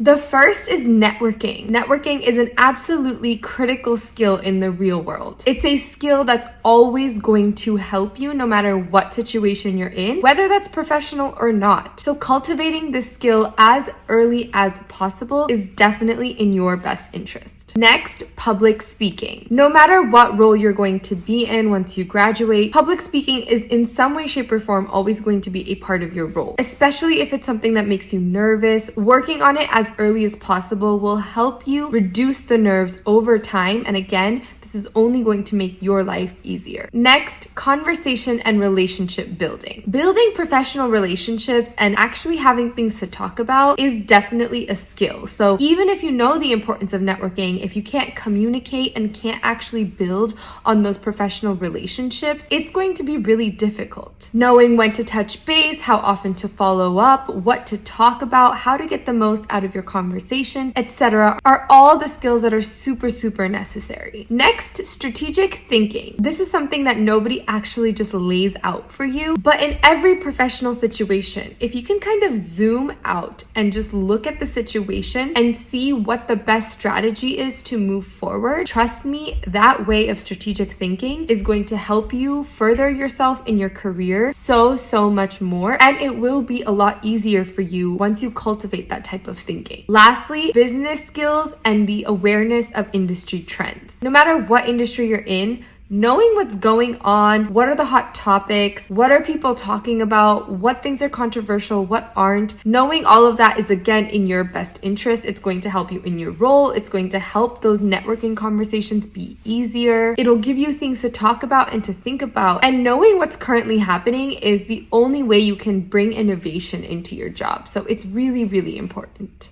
The first is networking. Networking is an absolutely critical skill in the real world. It's a skill that's always going to help you no matter what situation you're in, whether that's professional or not. So cultivating this skill as early as possible is definitely in your best interest. Next, public speaking. No matter what role you're going to be in once you graduate, public speaking is in some way, shape, or form always going to be a part of your role, especially if it's something that makes you nervous. Working on it as early as possible will help you reduce the nerves over time. And again, this is only going to make your life easier. Next, conversation and relationship building. Building professional relationships and actually having things to talk about is definitely a skill. So even if you know the importance of networking, if you can't communicate and can't actually build on those professional relationships, it's going to be really difficult. Knowing when to touch base, how often to follow up, what to talk about, how to get the most out of your conversation, etc., are all the skills that are super necessary. Next, strategic thinking. This is something that nobody actually just lays out for you, but in every professional situation, if you can kind of zoom out and just look at the situation and see what the best strategy is to move forward, trust me, that way of strategic thinking is going to help you further yourself in your career so much more, and it will be a lot easier for you once you cultivate that type of thinking. Lastly, business skills and the awareness of industry trends. No matter what industry you're in, knowing what's going on, what are the hot topics, what are people talking about, what things are controversial, what aren't, knowing all of that is again in your best interest. It's going to help you in your role. It's going to help those networking conversations be easier. It'll give you things to talk about and to think about. And knowing what's currently happening is the only way you can bring innovation into your job. So it's really important.